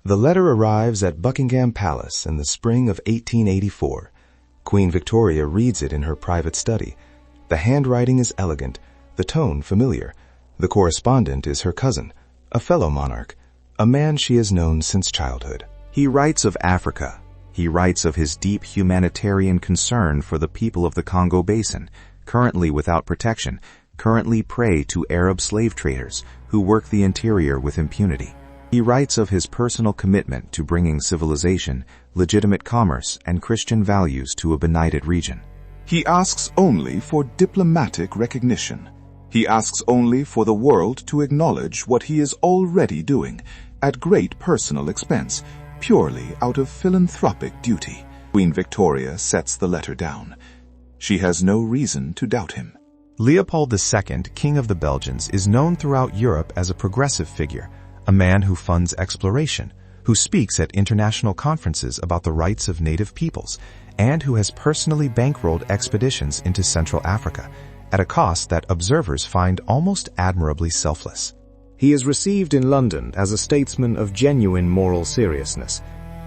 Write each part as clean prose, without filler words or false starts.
The letter arrives at Buckingham Palace in the spring of 1884. Queen Victoria reads it in her private study. The handwriting is elegant, the tone familiar. The correspondent is her cousin, a fellow monarch, a man she has known since childhood. He writes of Africa. He writes of his deep humanitarian concern for the people of the Congo Basin, currently without protection, currently prey to Arab slave traders who work the interior with impunity. He writes of his personal commitment to bringing civilization, legitimate commerce, and Christian values to a benighted region. He asks only for diplomatic recognition. He asks only for the world to acknowledge what he is already doing, at great personal expense, purely out of philanthropic duty. Queen Victoria sets the letter down. She has no reason to doubt him. Leopold II, King of the Belgians, is known throughout Europe as a progressive figure, a man who funds exploration, who speaks at international conferences about the rights of native peoples, and who has personally bankrolled expeditions into Central Africa, at a cost that observers find almost admirably selfless. He is received in London as a statesman of genuine moral seriousness.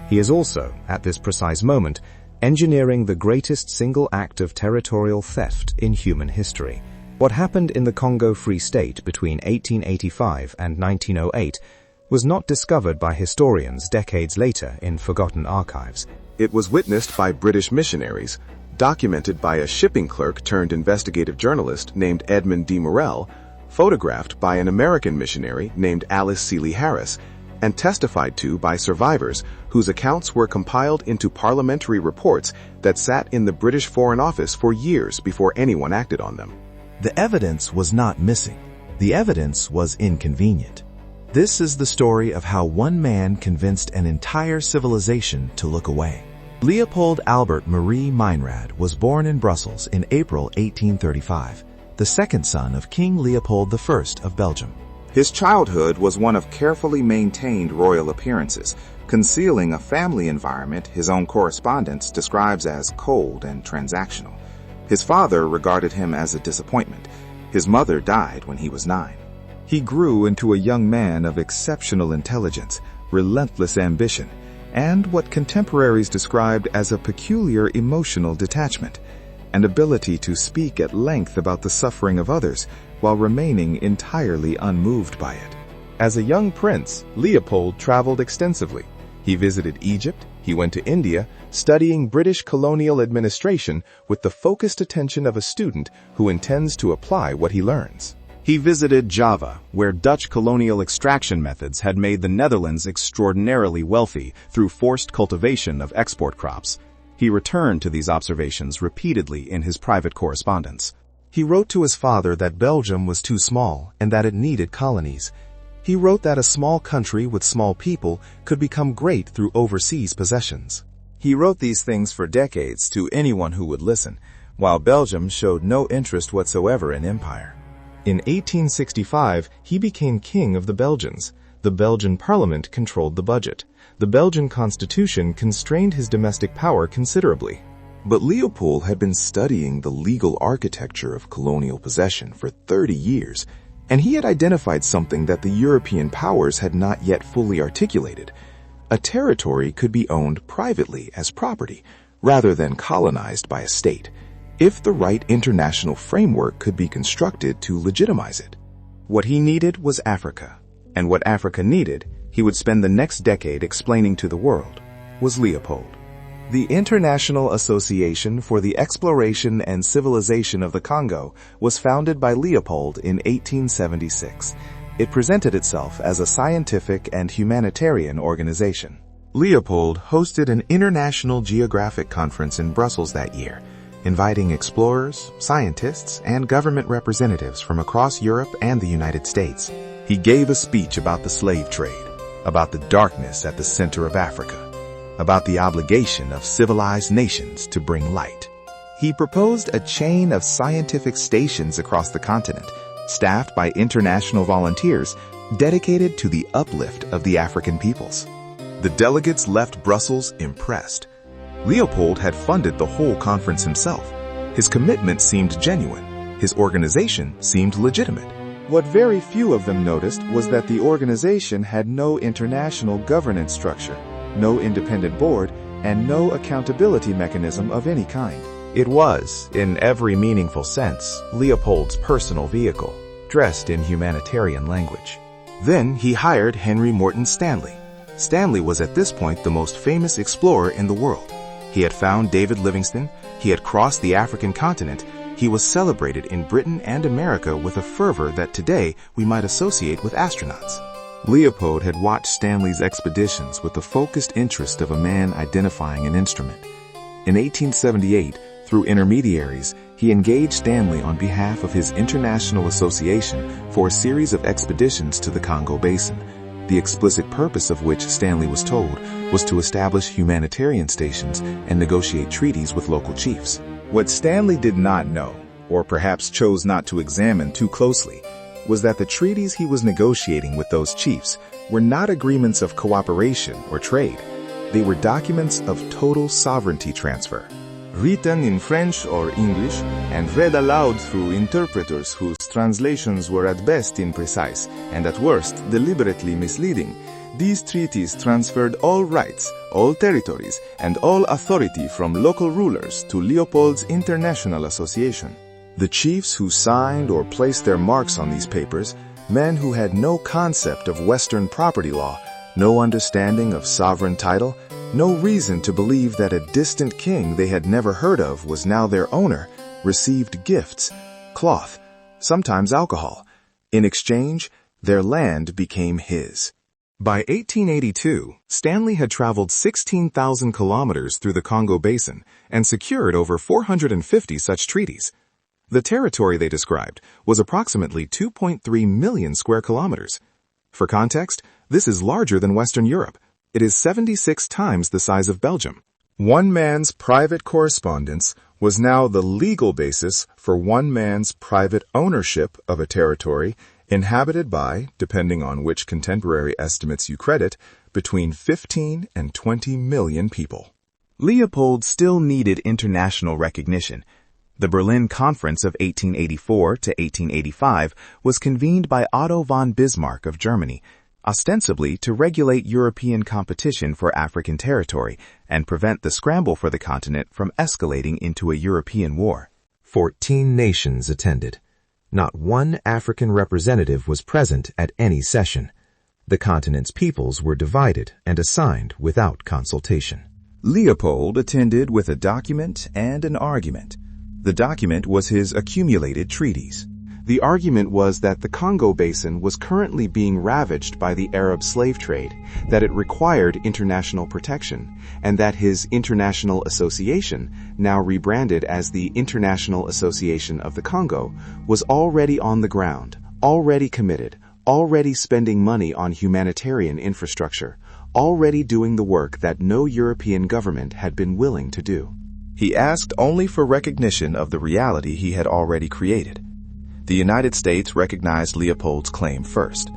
He is also, at this precise moment, engineering the greatest single act of territorial theft in human history. What happened in the Congo Free State between 1885 and 1908 was not discovered by historians decades later in forgotten archives. It was witnessed by British missionaries, documented by a shipping clerk turned investigative journalist named Edmund D. Morel, photographed by an American missionary named Alice Seeley Harris, and testified to by survivors whose accounts were compiled into parliamentary reports that sat in the British Foreign Office for years before anyone acted on them. The evidence was not missing. The evidence was inconvenient. This is the story of how one man convinced an entire civilization to look away. Leopold Albert Marie Meinrad was born in Brussels in April 1835, the second son of King Leopold I of Belgium. His childhood was one of carefully maintained royal appearances, concealing a family environment his own correspondence describes as cold and transactional. His father regarded him as a disappointment. His mother died when he was 9. He grew into a young man of exceptional intelligence, relentless ambition, and what contemporaries described as a peculiar emotional detachment, an ability to speak at length about the suffering of others while remaining entirely unmoved by it. As a young prince, Leopold traveled extensively. He visited Egypt, he went to India, studying British colonial administration with the focused attention of a student who intends to apply what he learns. He visited Java, where Dutch colonial extraction methods had made the Netherlands extraordinarily wealthy through forced cultivation of export crops. He returned to these observations repeatedly in his private correspondence. He wrote to his father that Belgium was too small and that it needed colonies. He wrote that a small country with small people could become great through overseas possessions. He wrote these things for decades to anyone who would listen, while Belgium showed no interest whatsoever in empire. In 1865, he became king of the Belgians. The Belgian parliament controlled the budget. The Belgian constitution constrained his domestic power considerably. But Leopold had been studying the legal architecture of colonial possession for 30 years, and he had identified something that the European powers had not yet fully articulated. A territory could be owned privately as property, rather than colonized by a state, if the right international framework could be constructed to legitimize it. What he needed was Africa, and what Africa needed, he would spend the next decade explaining to the world, was Leopold. The International Association for the Exploration and Civilization of the Congo was founded by Leopold in 1876. It presented itself as a scientific and humanitarian organization. Leopold hosted an international geographic conference in Brussels that year, inviting explorers, scientists, and government representatives from across Europe and the United States. He gave a speech about the slave trade, about the darkness at the center of Africa, about the obligation of civilized nations to bring light. He proposed a chain of scientific stations across the continent, staffed by international volunteers dedicated to the uplift of the African peoples. The delegates left Brussels impressed. Leopold had funded the whole conference himself. His commitment seemed genuine. His organization seemed legitimate. What very few of them noticed was that the organization had no international governance structure, no independent board, and no accountability mechanism of any kind. It was, in every meaningful sense, Leopold's personal vehicle, dressed in humanitarian language. Then he hired Henry Morton Stanley. Stanley was at this point the most famous explorer in the world. He had found David Livingstone, he had crossed the African continent, he was celebrated in Britain and America with a fervor that today we might associate with astronauts. Leopold had watched Stanley's expeditions with the focused interest of a man identifying an instrument. In 1878, through intermediaries, he engaged Stanley on behalf of his International Association for a series of expeditions to the Congo Basin, the explicit purpose of which, Stanley was told, was to establish humanitarian stations and negotiate treaties with local chiefs. What Stanley did not know, or perhaps chose not to examine too closely, was that the treaties he was negotiating with those chiefs were not agreements of cooperation or trade. They were documents of total sovereignty transfer, written in French or English and read aloud through interpreters whose translations were at best imprecise and at worst deliberately misleading. These treaties transferred all rights, all territories, and all authority from local rulers to Leopold's International Association. The chiefs who signed or placed their marks on these papers, men who had no concept of Western property law, no understanding of sovereign title, no reason to believe that a distant king they had never heard of was now their owner, received gifts, cloth, sometimes alcohol. In exchange, their land became his. By 1882, Stanley had traveled 16,000 kilometers through the Congo Basin and secured over 450 such treaties. The territory they described was approximately 2.3 million square kilometers. For context, this is larger than Western Europe. It is 76 times the size of Belgium. One man's private correspondence was now the legal basis for one man's private ownership of a territory inhabited by, depending on which contemporary estimates you credit, between 15 and 20 million people. Leopold still needed international recognition. The Berlin Conference of 1884 to 1885 was convened by Otto von Bismarck of Germany, ostensibly to regulate European competition for African territory and prevent the scramble for the continent from escalating into a European war. 14 nations attended. Not one African representative was present at any session. The continent's peoples were divided and assigned without consultation. Leopold attended with a document and an argument. The document was his accumulated treaties. The argument was that the Congo Basin was currently being ravaged by the Arab slave trade, that it required international protection, and that his International Association, now rebranded as the International Association of the Congo, was already on the ground, already committed, already spending money on humanitarian infrastructure, already doing the work that no European government had been willing to do. He asked only for recognition of the reality he had already created. The United States recognized Leopold's claim first.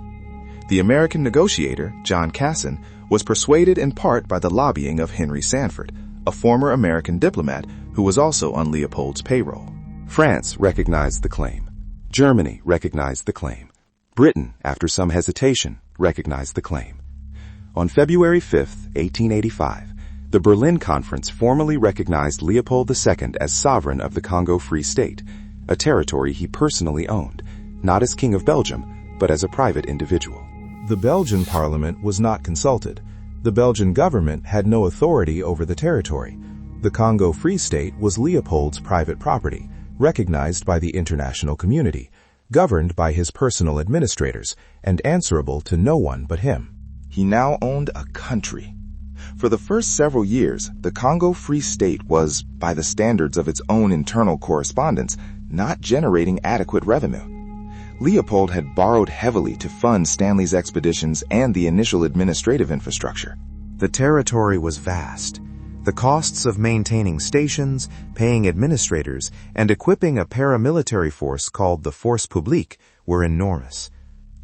The American negotiator, John Casson, was persuaded in part by the lobbying of Henry Sanford, a former American diplomat who was also on Leopold's payroll. France recognized the claim. Germany recognized the claim. Britain, after some hesitation, recognized the claim. On February 5, 1885, the Berlin Conference formally recognized Leopold II as sovereign of the Congo Free State, a territory he personally owned, not as King of Belgium, but as a private individual. The Belgian parliament was not consulted. The Belgian government had no authority over the territory. The Congo Free State was Leopold's private property, recognized by the international community, governed by his personal administrators, and answerable to no one but him. He now owned a country. For the first several years, the Congo Free State was, by the standards of its own internal correspondence, not generating adequate revenue. Leopold had borrowed heavily to fund Stanley's expeditions and the initial administrative infrastructure. The territory was vast. The costs of maintaining stations, paying administrators, and equipping a paramilitary force called the Force Publique were enormous.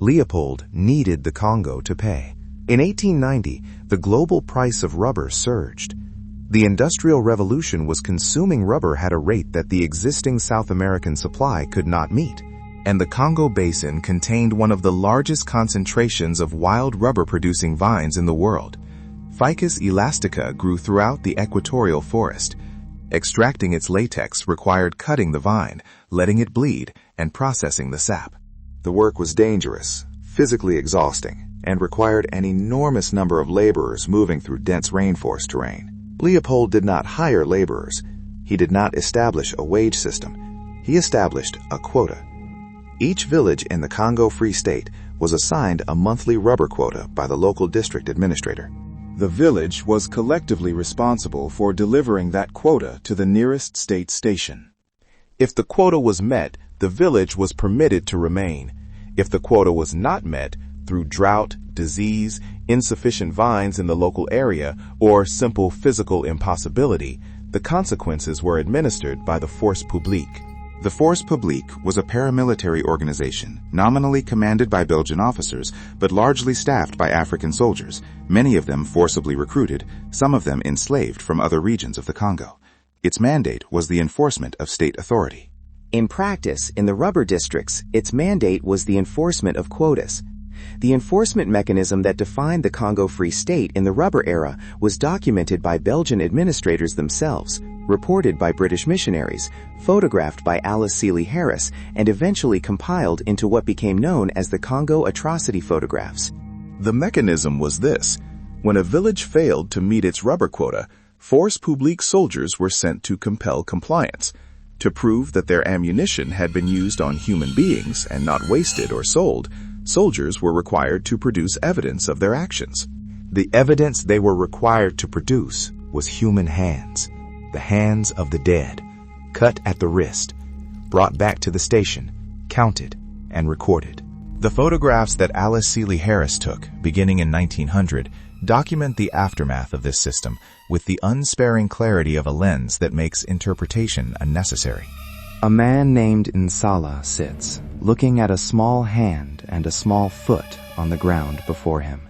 Leopold needed the Congo to pay. In 1890, the global price of rubber surged. The Industrial Revolution was consuming rubber at a rate that the existing South American supply could not meet. and the Congo Basin contained one of the largest concentrations of wild rubber-producing vines in the world. Ficus elastica grew throughout the equatorial forest. Extracting its latex required cutting the vine, letting it bleed, and processing the sap. The work was dangerous, physically exhausting, and required an enormous number of laborers moving through dense rainforest terrain. Leopold did not hire laborers. He did not establish a wage system. He established a quota. Each village in the Congo Free State was assigned a monthly rubber quota by the local district administrator. The village was collectively responsible for delivering that quota to the nearest state station. If the quota was met, the village was permitted to remain. If the quota was not met, through drought, disease, insufficient vines in the local area, or simple physical impossibility, the consequences were administered by the Force Publique. The Force Publique was a paramilitary organization, nominally commanded by Belgian officers, but largely staffed by African soldiers, many of them forcibly recruited, some of them enslaved from other regions of the Congo. Its mandate was the enforcement of state authority. In practice, in the rubber districts, its mandate was the enforcement of quotas. The enforcement mechanism that defined the Congo Free State in the rubber era was documented by Belgian administrators themselves, reported by British missionaries, photographed by Alice Seeley Harris, and eventually compiled into what became known as the Congo Atrocity Photographs. The mechanism was this. When a village failed to meet its rubber quota, Force Publique soldiers were sent to compel compliance. To prove that their ammunition had been used on human beings and not wasted or sold, soldiers were required to produce evidence of their actions. The evidence they were required to produce was human hands, the hands of the dead, cut at the wrist, brought back to the station, counted, and recorded. The photographs that Alice Seeley Harris took, beginning in 1900, document the aftermath of this system with the unsparing clarity of a lens that makes interpretation unnecessary. A man named Nsala sits, looking at a small hand and a small foot on the ground before him.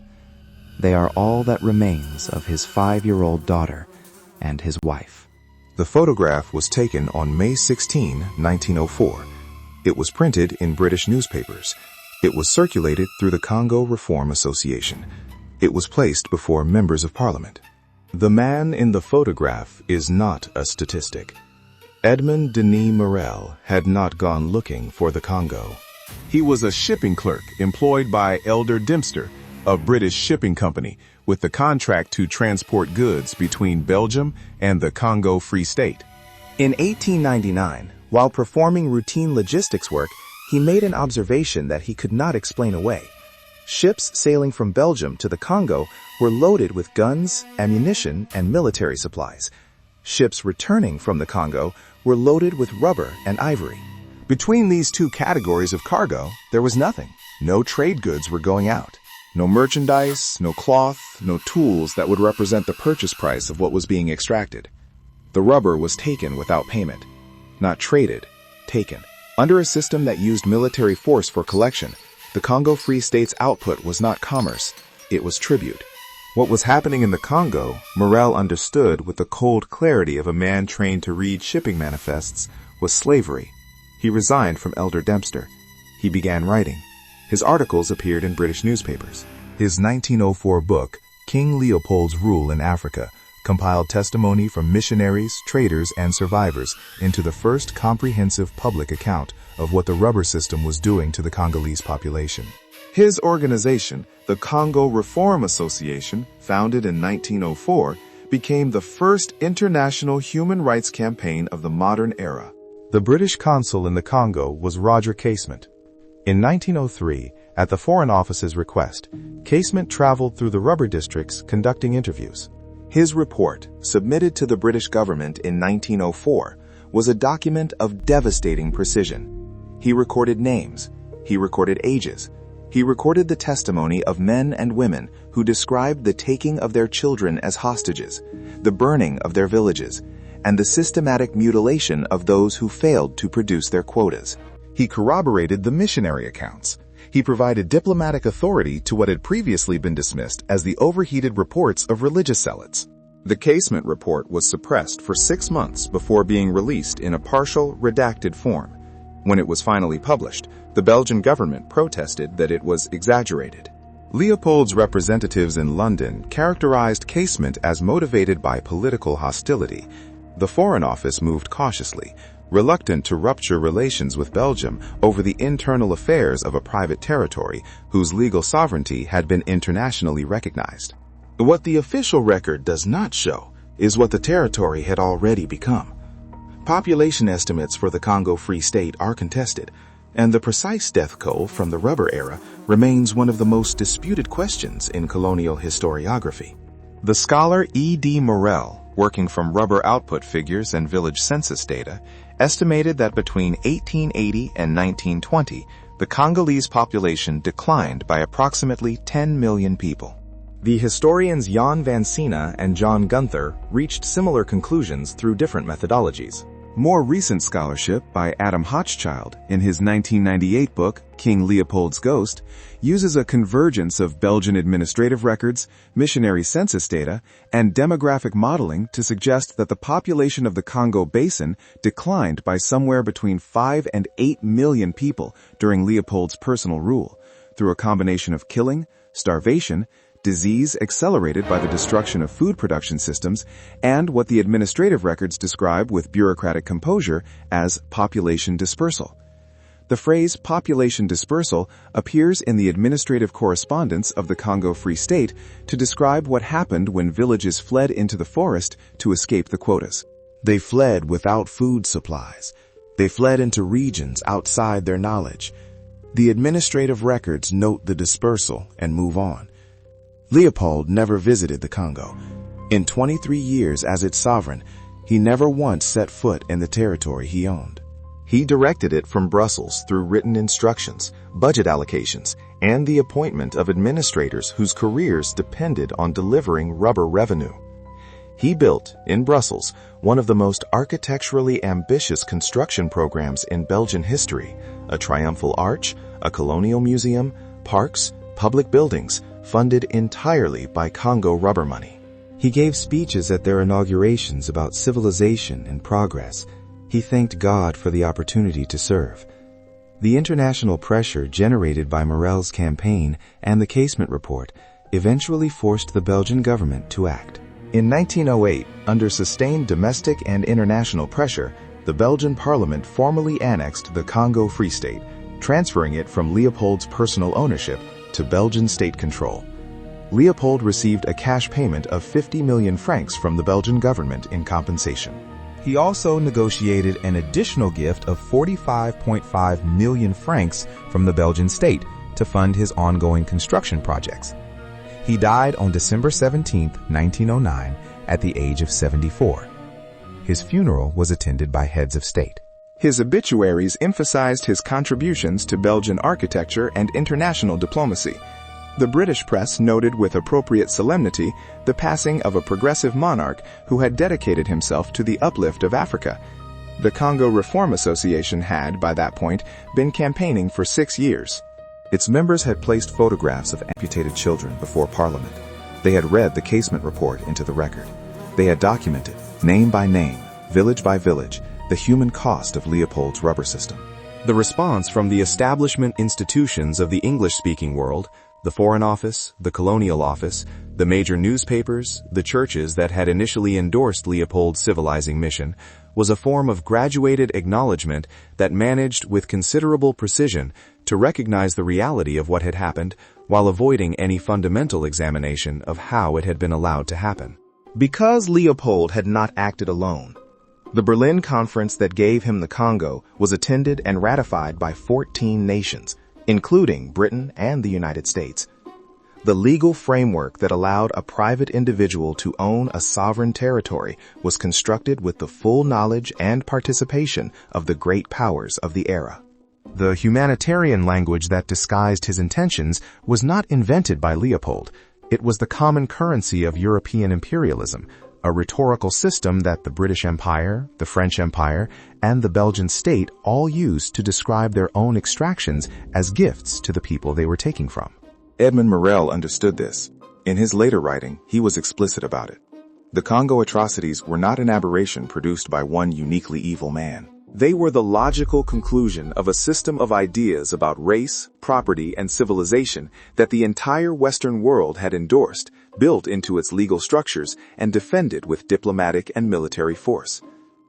They are all that remains of his 5-year-old daughter and his wife. The photograph was taken on May 16, 1904. It was printed in British newspapers. It was circulated through the Congo Reform Association. It was placed before members of parliament. The man in the photograph is not a statistic. Edmond Denis Morel had not gone looking for the Congo. He was a shipping clerk employed by Elder Dempster, a British shipping company, with the contract to transport goods between Belgium and the Congo Free State. In 1899, while performing routine logistics work, he made an observation that he could not explain away. Ships sailing from Belgium to the Congo were loaded with guns, ammunition, and military supplies. Ships returning from the Congo were loaded with rubber and ivory. Between these two categories of cargo, there was nothing. No trade goods were going out. No merchandise, no cloth, no tools that would represent the purchase price of what was being extracted. The rubber was taken without payment. Not traded, taken. Under a system that used military force for collection, the Congo Free State's output was not commerce, it was tribute. What was happening in the Congo, Morel understood with the cold clarity of a man trained to read shipping manifests, was slavery. He resigned from Elder Dempster. He began writing. His articles appeared in British newspapers. His 1904 book, King Leopold's Rule in Africa, compiled testimony from missionaries, traders, and survivors into the first comprehensive public account of what the rubber system was doing to the Congolese population. His organization, the Congo Reform Association, founded in 1904, became the first international human rights campaign of the modern era. The British consul in the Congo was Roger Casement. In 1903, at the Foreign Office's request, Casement traveled through the rubber districts conducting interviews. His report, submitted to the British government in 1904, was a document of devastating precision. He recorded names. He recorded ages. He recorded the testimony of men and women who described the taking of their children as hostages, the burning of their villages, and the systematic mutilation of those who failed to produce their quotas. He corroborated the missionary accounts. He provided diplomatic authority to what had previously been dismissed as the overheated reports of religious zealots. The Casement report was suppressed for 6 months before being released in a partial, redacted form. When it was finally published, the Belgian government protested that it was exaggerated. Leopold's representatives in London characterized casement as motivated by political hostility. The Foreign Office moved cautiously, reluctant to rupture relations with Belgium over the internal affairs of a private territory whose legal sovereignty had been internationally recognized. What the official record does not show is what the territory had already become. Population estimates for the Congo Free State are contested, and the precise death toll from the rubber era remains one of the most disputed questions in colonial historiography. The scholar E.D. Morel, working from rubber output figures and village census data, estimated that between 1880 and 1920, the Congolese population declined by approximately 10 million people. The historians Jan van Sina and John Gunther reached similar conclusions through different methodologies. More recent scholarship by Adam Hochschild in his 1998 book, King Leopold's Ghost, uses a convergence of Belgian administrative records, missionary census data, and demographic modeling to suggest that the population of the Congo Basin declined by somewhere between 5 and 8 million people during Leopold's personal rule, through a combination of killing, starvation, disease accelerated by the destruction of food production systems, and what the administrative records describe with bureaucratic composure as population dispersal. The phrase population dispersal appears in the administrative correspondence of the Congo Free State to describe what happened when villages fled into the forest to escape the quotas. They fled without food supplies. They fled into regions outside their knowledge. The administrative records note the dispersal and move on. Leopold never visited the Congo. In 23 years as its sovereign, he never once set foot in the territory he owned. He directed it from Brussels through written instructions, budget allocations, and the appointment of administrators whose careers depended on delivering rubber revenue. He built, in Brussels, one of the most architecturally ambitious construction programs in Belgian history, a triumphal arch, a colonial museum, parks, public buildings, funded entirely by Congo rubber money. He gave speeches at their inaugurations about civilization and progress. He thanked God for the opportunity to serve. The international pressure generated by Morel's campaign and the casement report eventually forced the Belgian government to act. In 1908, under sustained domestic and international pressure, the Belgian parliament formally annexed the Congo Free State, transferring it from Leopold's personal ownership to Belgian state control. Leopold received a cash payment of 50 million francs from the Belgian government in compensation. He also negotiated an additional gift of 45.5 million francs from the Belgian state to fund his ongoing construction projects. He died on December 17, 1909, at the age of 74. His funeral was attended by heads of state. His obituaries emphasized his contributions to Belgian architecture and international diplomacy. The British press noted with appropriate solemnity the passing of a progressive monarch who had dedicated himself to the uplift of Africa. The Congo Reform Association had, by that point, been campaigning for 6 years. Its members had placed photographs of amputated children before Parliament. They had read the casement report into the record. They had documented, name by name, village by village, the human cost of Leopold's rubber system. The response from the establishment institutions of the English-speaking world, the Foreign Office, the Colonial Office, the major newspapers, the churches that had initially endorsed Leopold's civilizing mission, was a form of graduated acknowledgement that managed with considerable precision to recognize the reality of what had happened while avoiding any fundamental examination of how it had been allowed to happen. Because Leopold had not acted alone, the Berlin Conference that gave him the Congo was attended and ratified by 14 nations, including Britain and the United States. The legal framework that allowed a private individual to own a sovereign territory was constructed with the full knowledge and participation of the great powers of the era. The humanitarian language that disguised his intentions was not invented by Leopold. It was the common currency of European imperialism, a rhetorical system that the British Empire, the French Empire, and the Belgian state all used to describe their own extractions as gifts to the people they were taking from. Edmund Morel understood this. In his later writing, he was explicit about it. The Congo atrocities were not an aberration produced by one uniquely evil man. They were the logical conclusion of a system of ideas about race, property, and civilization that the entire Western world had endorsed, built into its legal structures, and defended with diplomatic and military force.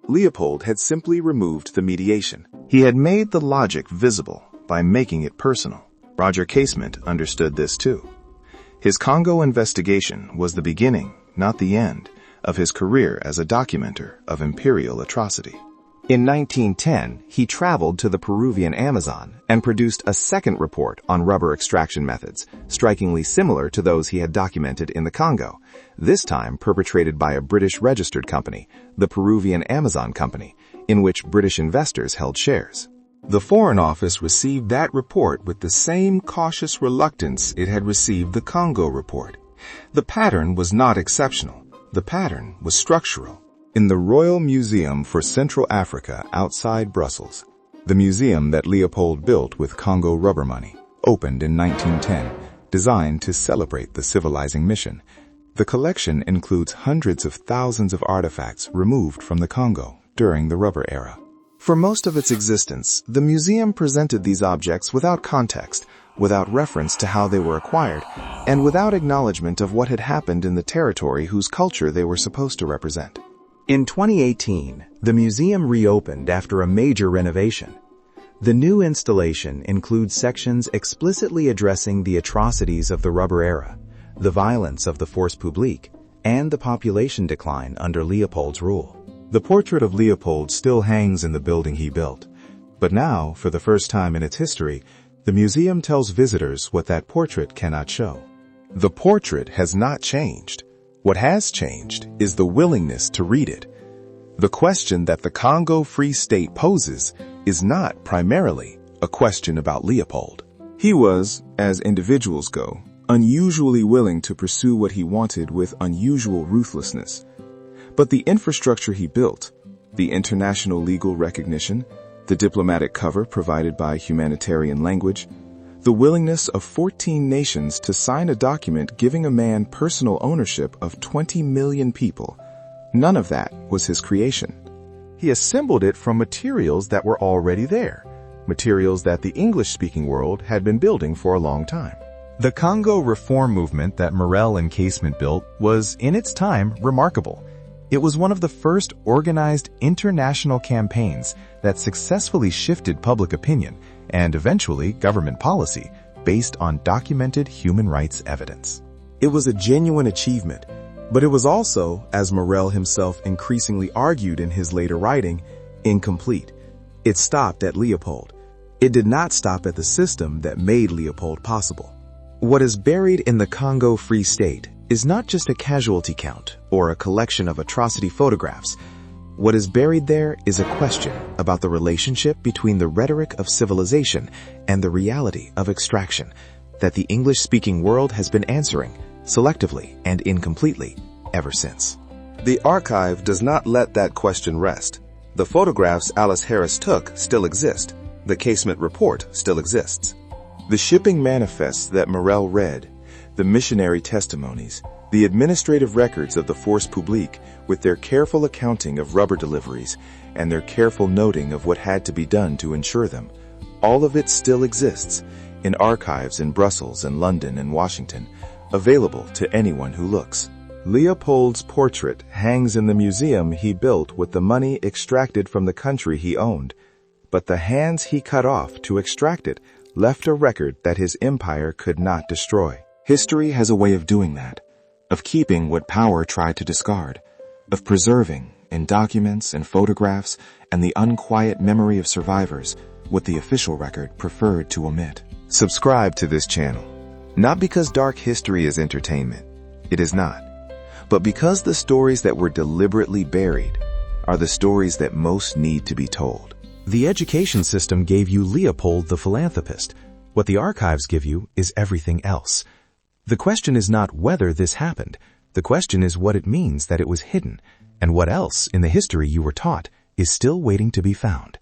Leopold had simply removed the mediation. He had made the logic visible by making it personal. Roger Casement understood this too. His Congo investigation was the beginning, not the end, of his career as a documenter of imperial atrocity. In 1910, he traveled to the Peruvian Amazon and produced a second report on rubber extraction methods, strikingly similar to those he had documented in the Congo, this time perpetrated by a British registered company, the Peruvian Amazon Company, in which British investors held shares. The Foreign Office received that report with the same cautious reluctance it had received the Congo report. The pattern was not exceptional. The pattern was structural. In the Royal Museum for Central Africa outside Brussels, the museum that Leopold built with Congo rubber money, opened in 1910, designed to celebrate the civilizing mission. The collection includes hundreds of thousands of artifacts removed from the Congo during the rubber era. For most of its existence, the museum presented these objects without context, without reference to how they were acquired, and without acknowledgement of what had happened in the territory whose culture they were supposed to represent. In 2018, the museum reopened after a major renovation. The new installation includes sections explicitly addressing the atrocities of the rubber era, the violence of the force publique, and the population decline under Leopold's rule. The portrait of Leopold still hangs in the building he built, but now, for the first time in its history, the museum tells visitors what that portrait cannot show. The portrait has not changed. What has changed is the willingness to read it. The question that the Congo Free State poses is not primarily a question about Leopold. He was, as individuals go, unusually willing to pursue what he wanted with unusual ruthlessness. But the infrastructure he built, the international legal recognition, the diplomatic cover provided by humanitarian language, the willingness of 14 nations to sign a document giving a man personal ownership of 20 million people, none of that was his creation. He assembled it from materials that were already there, materials that the English-speaking world had been building for a long time. The Congo reform movement that Morel and Casement built was, in its time, remarkable. It was one of the first organized international campaigns that successfully shifted public opinion and eventually government policy based on documented human rights evidence. It was a genuine achievement, but it was also, as Morel himself increasingly argued in his later writing, incomplete. It stopped at Leopold. It did not stop at the system that made Leopold possible. What is buried in the Congo Free State is not just a casualty count or a collection of atrocity photographs. What is buried there is a question about the relationship between the rhetoric of civilization and the reality of extraction that the English-speaking world has been answering selectively and incompletely ever since. The archive does not let that question rest. The photographs Alice Harris took still exist. The Casement report still exists. The shipping manifests that Morel read, the missionary testimonies, the administrative records of the force publique with their careful accounting of rubber deliveries and their careful noting of what had to be done to ensure them, all of it still exists in archives in Brussels and London and Washington, available to anyone who looks. Leopold's portrait hangs in the museum he built with the money extracted from the country he owned, but the hands he cut off to extract it left a record that his empire could not destroy. History has a way of doing that, of keeping what power tried to discard, of preserving, in documents and photographs and the unquiet memory of survivors, what the official record preferred to omit. Subscribe to this channel, not because dark history is entertainment. It is not. But because the stories that were deliberately buried are the stories that most need to be told. The education system gave you Leopold the philanthropist. What the archives give you is everything else. The question is not whether this happened. The question is what it means that it was hidden, and what else in the history you were taught is still waiting to be found.